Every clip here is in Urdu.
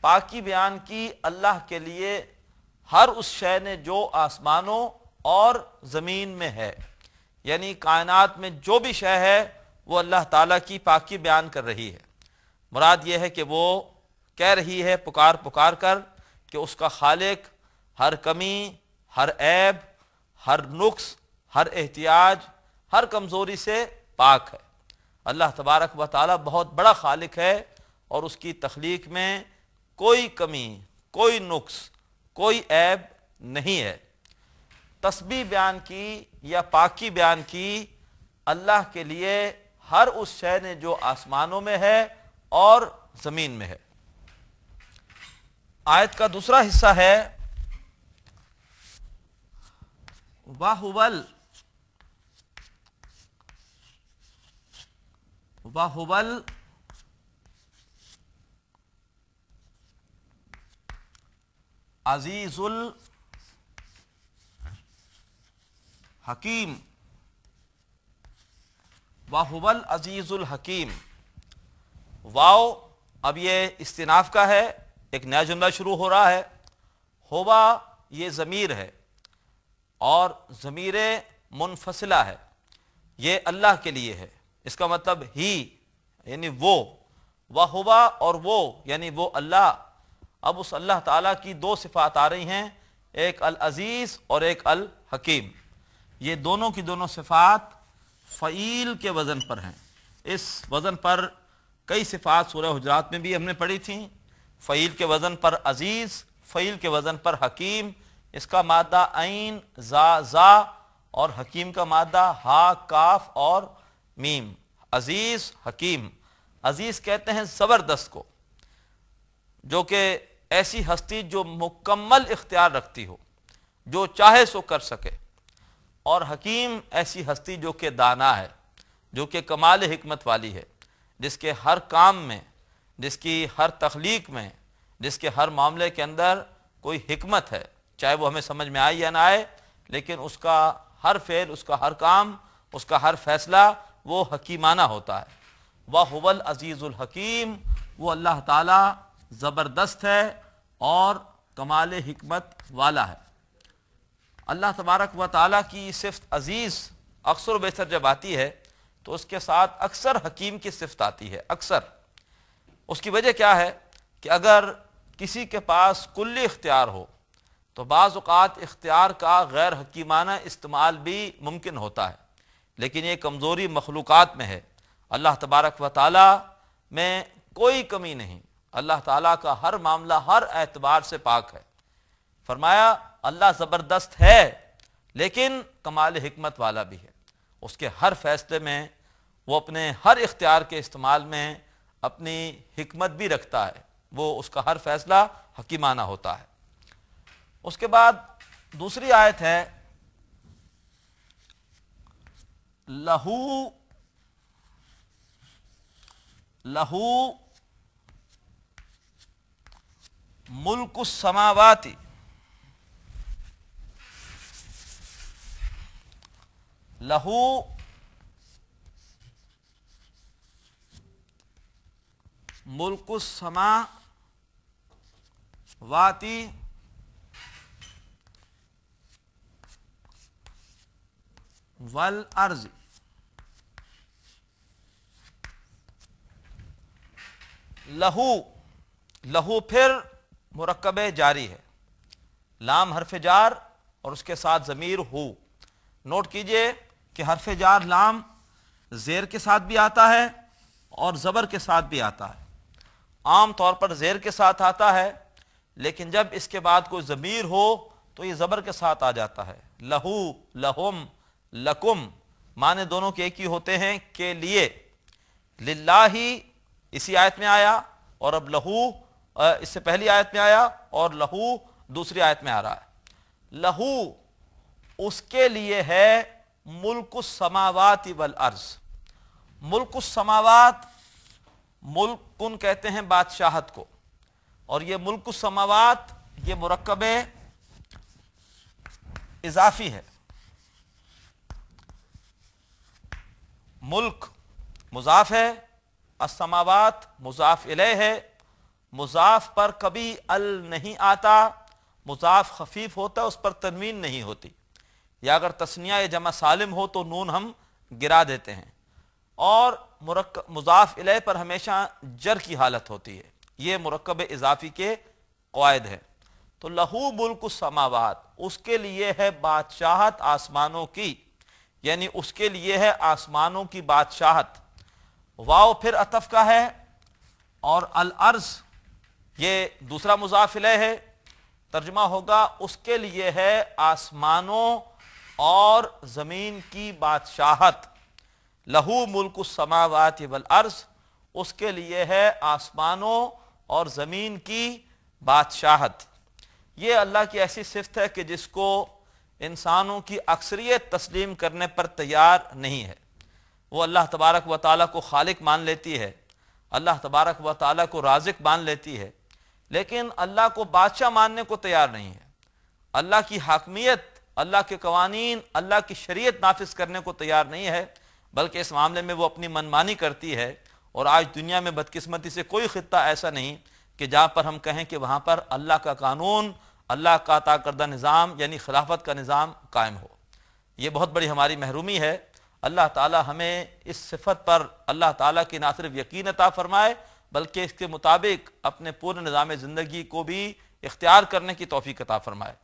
پاکی بیان کی اللہ کے لیے ہر اس شے نے جو آسمانوں اور زمین میں ہے، یعنی کائنات میں جو بھی شے ہے وہ اللہ تعالیٰ کی پاکی بیان کر رہی ہے۔ مراد یہ ہے کہ وہ کہہ رہی ہے پکار پکار کر کہ اس کا خالق ہر کمی، ہر عیب، ہر نقص، ہر احتیاج، ہر کمزوری سے پاک ہے۔ اللہ تبارک و تعالیٰ بہت بڑا خالق ہے اور اس کی تخلیق میں کوئی کمی، کوئی نقص، کوئی عیب نہیں ہے۔ تسبیح بیان کی یا پاکی بیان کی اللہ کے لیے ہر اس شے نے جو آسمانوں میں ہے اور زمین میں ہے۔ آیت کا دوسرا حصہ ہے وَهُوَ العزیز الحکیم، وَهُوَ العزیز الحکیم۔ واو اب یہ استئناف کا ہے، ایک نیا جملہ شروع ہو رہا ہے۔ ہوا یہ ضمیر ہے اور ضمیر منفصلہ ہے، یہ اللہ کے لیے ہے، اس کا مطلب ہی یعنی وہ، وہوا اور وہ یعنی وہ اللہ۔ اب اس اللہ تعالیٰ کی دو صفات آ رہی ہیں، ایک العزیز اور ایک الحکیم۔ یہ دونوں کی دونوں صفات فعیل کے وزن پر ہیں۔ اس وزن پر کئی صفات سورہ حجرات میں بھی ہم نے پڑھی تھیں، فعیل کے وزن پر عزیز، فعیل کے وزن پر حکیم، اس کا مادہ عین زا اور حکیم کا مادہ ہا کاف اور میم۔ عزیز حکیم، عزیز کہتے ہیں زبردست کو، جو کہ ایسی ہستی جو مکمل اختیار رکھتی ہو، جو چاہے سو کر سکے، اور حکیم ایسی ہستی جو کہ دانا ہے، جو کہ کمال حکمت والی ہے، جس کے ہر کام میں، جس کی ہر تخلیق میں، جس کے ہر معاملے کے اندر کوئی حکمت ہے، چاہے وہ ہمیں سمجھ میں آئے یا نہ آئے، لیکن اس کا ہر فعل، اس کا ہر کام، اس کا ہر فیصلہ وہ حکیمانہ ہوتا ہے۔ وَهُوَ الْعَزِيزُ الْحَكِيمُ، وہ اللہ تعالیٰ زبردست ہے اور کمال حکمت والا ہے۔ اللہ تبارک و تعالیٰ کی صفت عزیز اکثر و بیشتر جب آتی ہے تو اس کے ساتھ اکثر حکیم کی صفت آتی ہے، اکثر۔ اس کی وجہ کیا ہے کہ اگر کسی کے پاس کلی اختیار ہو تو بعض اوقات اختیار کا غیر حکیمانہ استعمال بھی ممکن ہوتا ہے، لیکن یہ کمزوری مخلوقات میں ہے۔ اللہ تبارک و تعالیٰ میں کوئی کمی نہیں، اللہ تعالیٰ کا ہر معاملہ ہر اعتبار سے پاک ہے۔ فرمایا اللہ زبردست ہے لیکن کمال حکمت والا بھی ہے، اس کے ہر فیصلے میں وہ اپنے ہر اختیار کے استعمال میں اپنی حکمت بھی رکھتا ہے، وہ اس کا ہر فیصلہ حکیمانہ ہوتا ہے۔ اس کے بعد دوسری آیت ہے لہو ملک السماوات، لہو ملک السماوات والارض، لہو پھر مرکب جاری ہے، لام حرف جار اور اس کے ساتھ ضمیر ہو۔ نوٹ کیجئے کہ حرف جار لام زیر کے ساتھ بھی آتا ہے اور زبر کے ساتھ بھی آتا ہے۔ عام طور پر زیر کے ساتھ آتا ہے، لیکن جب اس کے بعد کوئی ضمیر ہو تو یہ زبر کے ساتھ آ جاتا ہے۔ لہو، لہم، لکم، معنی دونوں کے ایک ہی ہوتے ہیں، کے لیے۔ للہ اسی آیت میں آیا اور اب لہو اس سے پہلی آیت میں آیا اور لہو دوسری آیت میں آ رہا ہے۔ لہو اس کے لیے ہے ملک السماوات والارض۔ ملک السماوات، ملک کن کہتے ہیں بادشاہت کو، اور یہ ملک السماوات یہ مرکب اضافی ہے۔ ملک مضاف ہے، السماوات مضاف الیہ ہے، مضاف پر کبھی ال نہیں آتا، مضاف خفیف ہوتا ہے اس پر تنوین نہیں ہوتی، یا اگر تثنیہ یا جمع سالم ہو تو نون ہم گرا دیتے ہیں، اور مضاف الیہ پر ہمیشہ جر کی حالت ہوتی ہے۔ یہ مرکب اضافی کے قواعد ہے۔ تو لہو ملک السماوات، اس کے لیے ہے بادشاہت آسمانوں کی، یعنی اس کے لیے ہے آسمانوں کی بادشاہت۔ واو پھر عطف کا ہے، اور الارض یہ دوسرا مضاف الیہ ہے، ترجمہ ہوگا اس کے لیے ہے آسمانوں اور زمین کی بادشاہت۔ لہو ملک السماوات والارض، اس کے لیے ہے آسمانوں اور زمین کی بادشاہت۔ یہ اللہ کی ایسی صفت ہے کہ جس کو انسانوں کی اکثریت تسلیم کرنے پر تیار نہیں ہے۔ وہ اللہ تبارک و تعالیٰ کو خالق مان لیتی ہے، اللہ تبارک و تعالیٰ کو رازق مان لیتی ہے، لیکن اللہ کو بادشاہ ماننے کو تیار نہیں ہے، اللہ کی حاکمیت، اللہ کے قوانین، اللہ کی شریعت نافذ کرنے کو تیار نہیں ہے، بلکہ اس معاملے میں وہ اپنی منمانی کرتی ہے۔ اور آج دنیا میں بدقسمتی سے کوئی خطہ ایسا نہیں کہ جہاں پر ہم کہیں کہ وہاں پر اللہ کا قانون، اللہ کا عطا کردہ نظام یعنی خلافت کا نظام قائم ہو۔ یہ بہت بڑی ہماری محرومی ہے۔ اللہ تعالی ہمیں اس صفت پر اللہ تعالیٰ کی نہ صرف یقین عطا فرمائے بلکہ اس کے مطابق اپنے پورے نظام زندگی کو بھی اختیار کرنے کی توفیق عطا فرمائے۔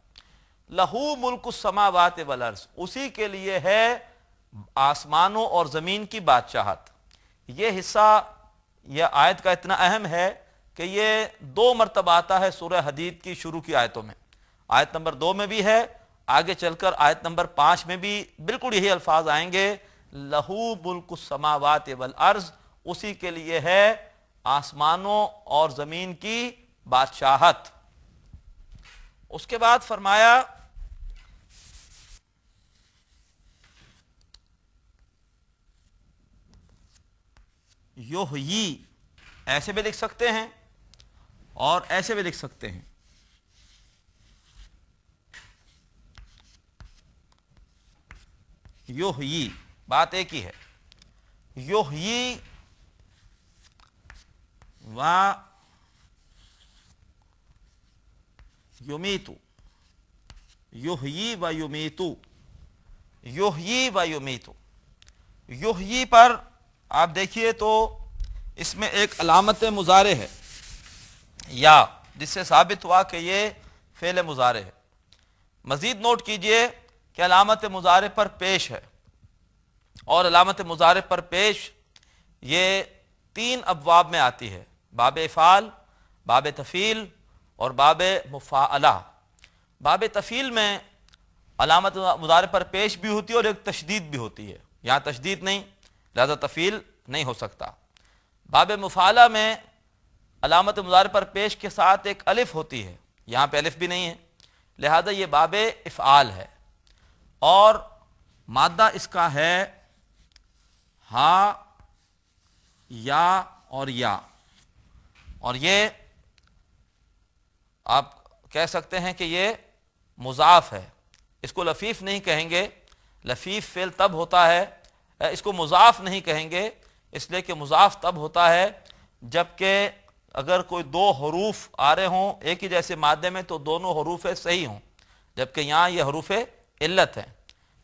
لہو ملک السماوات والارض، اسی کے لیے ہے آسمانوں اور زمین کی بادشاہت۔ یہ حصہ یہ آیت کا اتنا اہم ہے کہ یہ 2 مرتبہ آتا ہے سورہ حدید کی شروع کی آیتوں میں۔ آیت نمبر 2 میں بھی ہے، آگے چل کر آیت نمبر 5 میں بھی بالکل یہی الفاظ آئیں گے، لہو ملک السماوات والارض، اسی کے لیے ہے آسمانوں اور زمین کی بادشاہت۔ اس کے بعد فرمایا یحیی، ایسے بھی لکھ سکتے ہیں اور ایسے بھی لکھ سکتے ہیں۔ یحیی بات ایک ہی ہے، یحیی و یمیتو، یحیی و یمیتو، یحیی و یمیتو۔ یحیی پر آپ دیکھیے تو اس میں ایک علامت مضارع ہے یا، جس سے ثابت ہوا کہ یہ فعل مضارع ہے۔ مزید نوٹ کیجئے کہ علامت مضارع پر پیش ہے، اور علامت مضارع پر پیش یہ 3 ابواب میں آتی ہے، باب افعال، باب تفعیل اور باب مفاعلہ۔ باب تفعیل میں علامت مضارع پر پیش بھی ہوتی ہے اور ایک تشدید بھی ہوتی ہے، یہاں تشدید نہیں لہذا تفعیل نہیں ہو سکتا۔ باب مفاعلہ میں علامت مضارع پر پیش کے ساتھ ایک الف ہوتی ہے، یہاں پہ الف بھی نہیں ہے لہذا یہ باب افعال ہے، اور مادہ اس کا ہے ہا، یا اور یا، اور یہ آپ کہہ سکتے ہیں کہ یہ مضاف ہے، اس کو لفیف نہیں کہیں گے، لفیف فعل تب ہوتا ہے، اس کو مضاف نہیں کہیں گے اس لیے کہ مضاف تب ہوتا ہے جبکہ اگر کوئی 2 حروف آ رہے ہوں ایک ہی جیسے مادے میں تو دونوں حروف صحیح ہوں، جبکہ یہاں یہ حروف علت ہیں،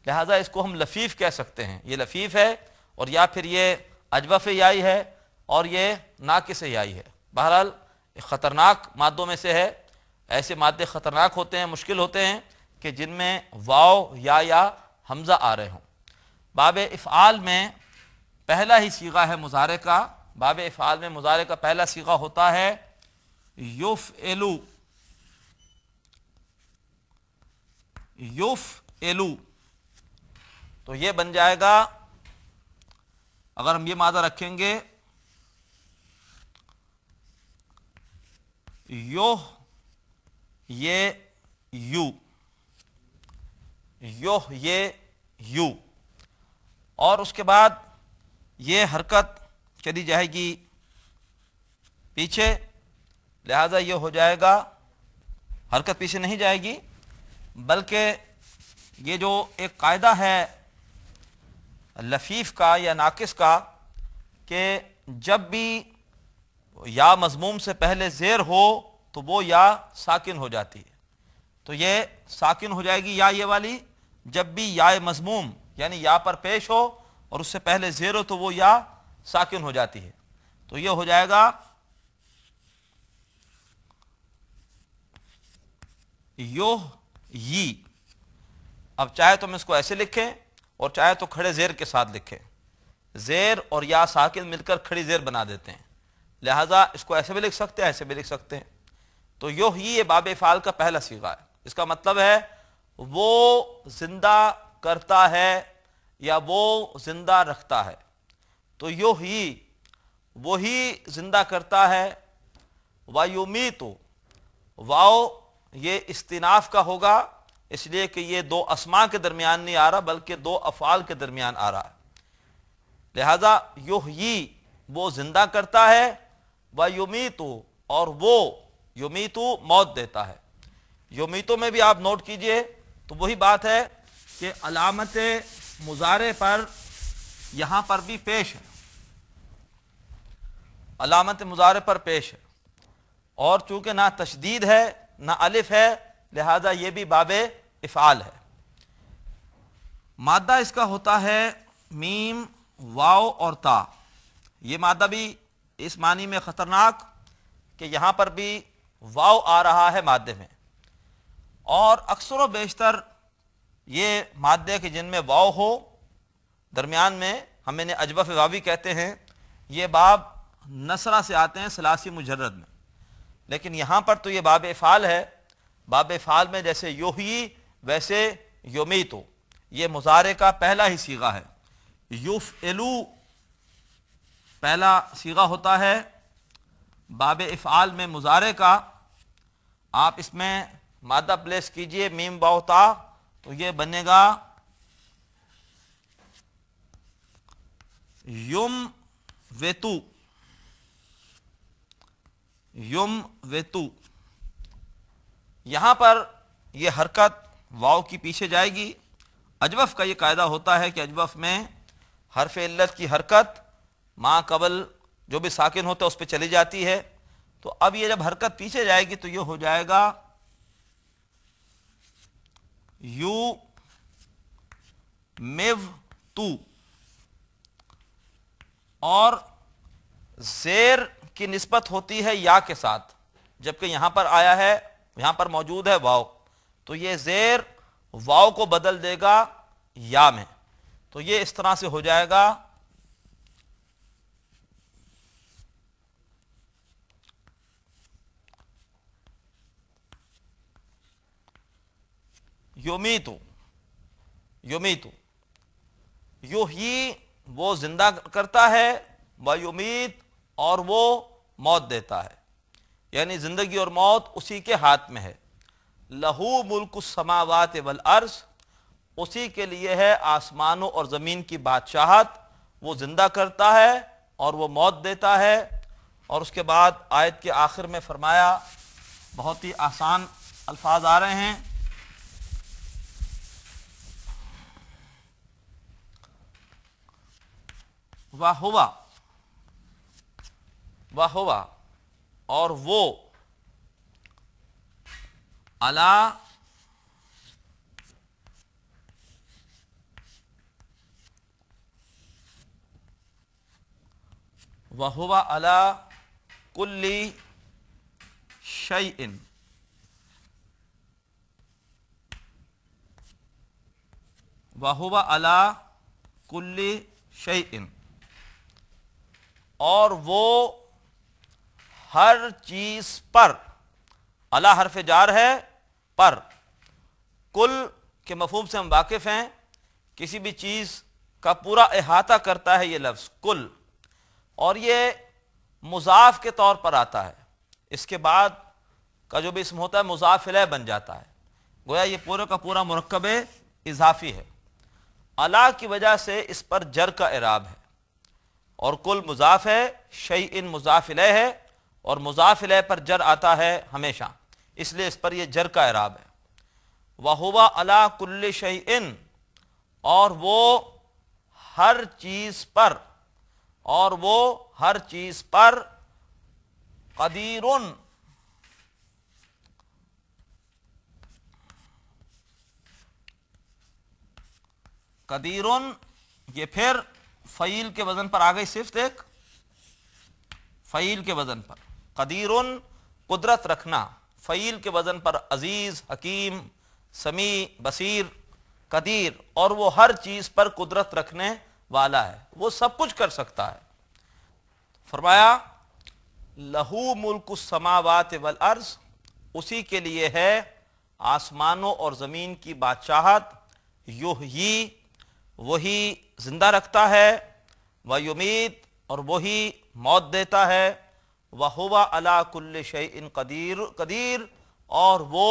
لہذا اس کو ہم لفیف کہہ سکتے ہیں، یہ لفیف ہے، اور یا پھر یہ اجوف یائی ہے اور یہ ناقص یائی ہے۔ بہرحال خطرناک مادوں میں سے ہے، ایسے مادے خطرناک ہوتے ہیں، مشکل ہوتے ہیں کہ جن میں واو یا حمزہ آ رہے ہوں۔ باب افعال میں پہلا ہی صیغہ ہے مضارع کا، باب افعال میں مضارع کا پہلا صیغہ ہوتا ہے یفعلو، یفعلو، تو یہ بن جائے گا، اگر ہم یہ مادہ رکھیں گے یہ یو، یہ یو، اور اس کے بعد یہ حرکت چلی جائے گی پیچھے، لہذا یہ ہو جائے گا، حرکت پیچھے نہیں جائے گی بلکہ یہ جو ایک قاعدہ ہے لفیف کا یا ناقص کا کہ جب بھی یا مضموم سے پہلے زیر ہو تو وہ یا ساکن ہو جاتی ہے، تو یہ ساکن ہو جائے گی یا یہ والی. جب بھی یا مضموم یعنی یا پر پیش ہو اور اس سے پہلے زیر ہو تو وہ یا ساکن ہو جاتی ہے. تو یہ ہو جائے گا یو یی. اب چاہے تو ہم اس کو ایسے لکھیں اور چاہے تو کھڑے زیر کے ساتھ لکھیں. زیر اور یا ساکن مل کر کھڑی زیر بنا دیتے ہیں، لہذا اس کو ایسے بھی لکھ سکتے ہیں، ایسے بھی لکھ سکتے ہیں. تو یو ہی یہ باب افعال کا پہلا صیغہ ہے. اس کا مطلب ہے وہ زندہ کرتا ہے یا وہ زندہ رکھتا ہے. تو یو ہی وہی زندہ کرتا ہے. وَيُمِيتُ واو یہ استناف کا ہوگا، اس لیے کہ یہ دو اسماء کے درمیان نہیں آ رہا بلکہ دو افعال کے درمیان آ رہا ہے. لہذا یحیی وہ زندہ کرتا ہے، وَيُمِيتُ اور وہ یمیتو موت دیتا ہے. یمیتو میں بھی آپ نوٹ کیجئے تو وہی بات ہے کہ علامت مضارع پر یہاں پر بھی پیش ہے، علامت مضارع پر پیش ہے، اور چونکہ نہ تشدید ہے نہ الف ہے لہذا یہ بھی باب افعال ہے. مادہ اس کا ہوتا ہے میم واو اور تا. یہ مادہ بھی اس معنی میں خطرناک کہ یہاں پر بھی واو آ رہا ہے مادے میں، اور اکثر و بیشتر یہ مادے کے جن میں واو ہو درمیان میں ہم انہیں اجوف واوی کہتے ہیں، یہ باب نصرہ سے آتے ہیں ثلاثی مجرد میں. لیکن یہاں پر تو یہ باب افعال ہے. باب افعال میں جیسے یحیی ویسے یمیتو یہ مضارع کا پہلا ہی صیغہ ہے. یفعلو پہلا صیغہ ہوتا ہے باب افعال میں مضارع کا. آپ اس میں مادہ پلیس کیجئے میم واو تا تو یہ بنے گا یم ویتو. یم ویتو یہاں پر یہ حرکت واو کی پیچھے جائے گی. اجوف کا یہ قاعدہ ہوتا ہے کہ اجوف میں حرف علت کی حرکت ما قبل جو بھی ساکن ہوتا ہے اس پہ چلی جاتی ہے. تو اب یہ جب حرکت پیچھے جائے گی تو یہ ہو جائے گا یو میو تو، اور زیر کی نسبت ہوتی ہے یا کے ساتھ، جبکہ یہاں پر آیا ہے یہاں پر موجود ہے واو، تو یہ زیر واو کو بدل دے گا یا میں. تو یہ اس طرح سے ہو جائے گا یمیتو. یمیتو یحیی وہ زندہ کرتا ہے، ویمیت اور وہ موت دیتا ہے، یعنی زندگی اور موت اسی کے ہاتھ میں ہے. لہو ملک السماوات والارض اسی کے لیے ہے آسمانوں اور زمین کی بادشاہت. وہ زندہ کرتا ہے اور وہ موت دیتا ہے. اور اس کے بعد آیت کے آخر میں فرمایا، بہت ہی آسان الفاظ آ رہے ہیں، وَهُوَ وَهُوَ اور وہ عَلَى وَهُوَ عَلَى كُلِّ شَيْءٍ وَهُوَ عَلَى كُلِّ شَيْءٍ اور وہ ہر چیز پر. علی حرف جار ہے پر، کل کے مفہوم سے ہم واقف ہیں، کسی بھی چیز کا پورا احاطہ کرتا ہے یہ لفظ کل، اور یہ مضاف کے طور پر آتا ہے. اس کے بعد کا جو بھی اسم ہوتا ہے مضاف الیہ بن جاتا ہے، گویا یہ پورے کا پورا مرکب اضافی ہے. علی کی وجہ سے اس پر جر کا اعراب ہے، اور کل مضاف ہے، شیئن مضاف الیہ ہے، اور مضاف الیہ پر جر آتا ہے ہمیشہ، اس لیے اس پر یہ جر کا اعراب ہے. وَهُوَ عَلَى كُلِّ شَيْءٍ اور وہ ہر چیز پر، اور وہ ہر چیز پر قدیرن، قدیرن یہ پھر فعیل کے وزن پر آ گئی، صرف ایک فعیل کے وزن پر. قدیرن قدرت رکھنا، فعیل کے وزن پر عزیز، حکیم، سمیع، بصیر. قدیر، اور وہ ہر چیز پر قدرت رکھنے والا ہے، وہ سب کچھ کر سکتا ہے. فرمایا لہو ملک السماوات والارض، اسی کے لیے ہے آسمانوں اور زمین کی بادشاہت. یحیی، وہی زندہ رکھتا ہے، ویمیت، اور وہی موت دیتا ہے. وہو علی کل شیء قدیر، اور وہ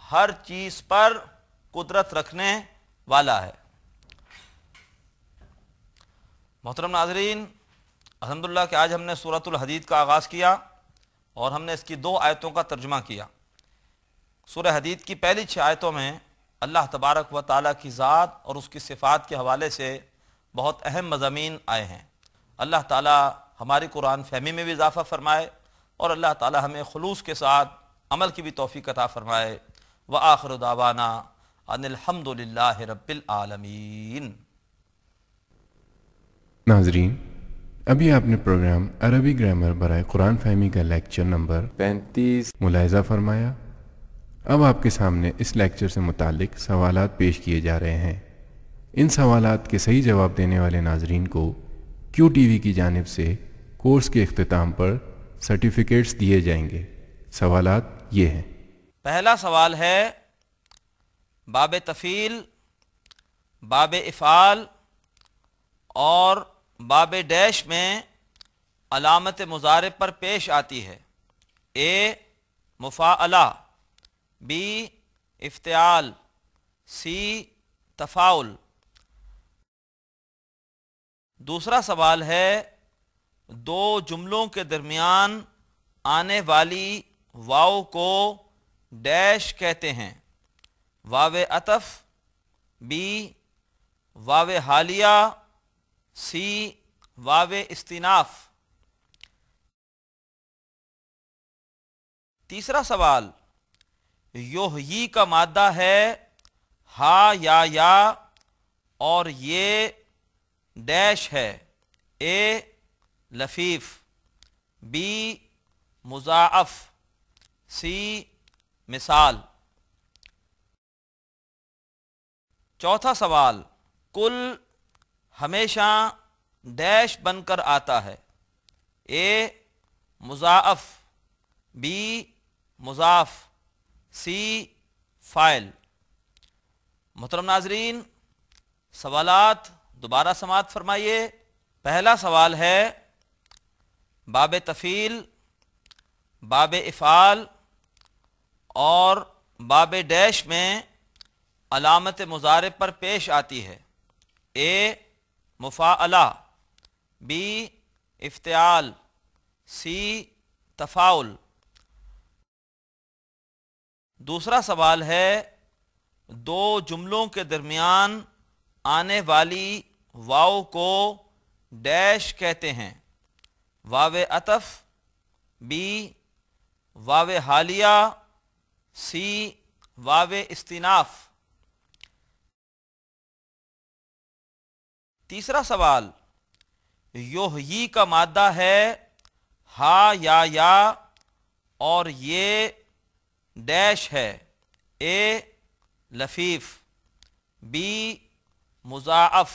ہر چیز پر قدرت رکھنے والا ہے. محترم ناظرین، الحمدللہ کہ آج ہم نے سورۃ الحدید کا آغاز کیا اور ہم نے اس کی 2 آیتوں کا ترجمہ کیا. سورہ حدید کی پہلی 6 آیتوں میں اللہ تبارک و تعالیٰ کی ذات اور اس کی صفات کے حوالے سے بہت اہم مضامین آئے ہیں. اللہ تعالیٰ ہماری قرآن فہمی میں بھی اضافہ فرمائے اور اللہ تعالیٰ ہمیں خلوص کے ساتھ عمل کی بھی توفیق عطا فرمائے. وآخر دعوانا ان الحمد للہ رب العالمین. ناظرین، ابھی آپ نے پروگرام عربی گرامر برائے قرآن فہمی کا لیکچر نمبر 35 ملاحظہ فرمایا. اب آپ کے سامنے اس لیکچر سے متعلق سوالات پیش کیے جا رہے ہیں. ان سوالات کے صحیح جواب دینے والے ناظرین کو کیو ٹی وی کی جانب سے کورس کے اختتام پر سرٹیفکیٹس دیے جائیں گے. سوالات یہ ہیں. پہلا سوال ہے باب تفعیل، باب افعال اور باب ڈیش میں علامت مضارع پر پیش آتی ہے. اے مفاعلہ، بی افتعال، سی تفاعل. دوسرا سوال ہے 2 جملوں کے درمیان آنے والی واو کو ڈیش کہتے ہیں. واو عطف، بی واو حالیہ، سی واو استئناف. تیسرا سوال یحیی کا مادہ ہے ہا یا اور یہ ڈیش ہے. اے لفیف، بی مضاعف، سی مثال. چوتھا سوال کل ہمیشہ ڈیش بن کر آتا ہے. اے مضاعف، بی مضاف، سی فاعل. محترم ناظرین، سوالات دوبارہ سماعت فرمائیے. پہلا سوال ہے باب تفعیل، باب افعال اور باب ڈیش میں علامت مضارع پر پیش آتی ہے. اے مفاعلہ، بی افتعال، سی تفاعل. دوسرا سوال ہے 2 جملوں کے درمیان آنے والی واو کو ڈیش کہتے ہیں. واو عطف، بی واو حالیہ، سی واو استئناف. تیسرا سوال یحیی کا مادہ ہے ہا یا اور یہ ڈیش ہے. اے لفیف، بی مضاعف،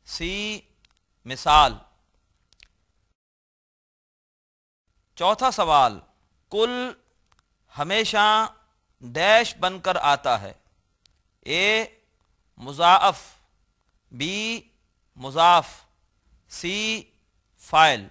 سی مثال. چوتھا سوال کل ہمیشہ ڈیش بن کر آتا ہے. اے مضاعف، بی مضاف، سی فاعل.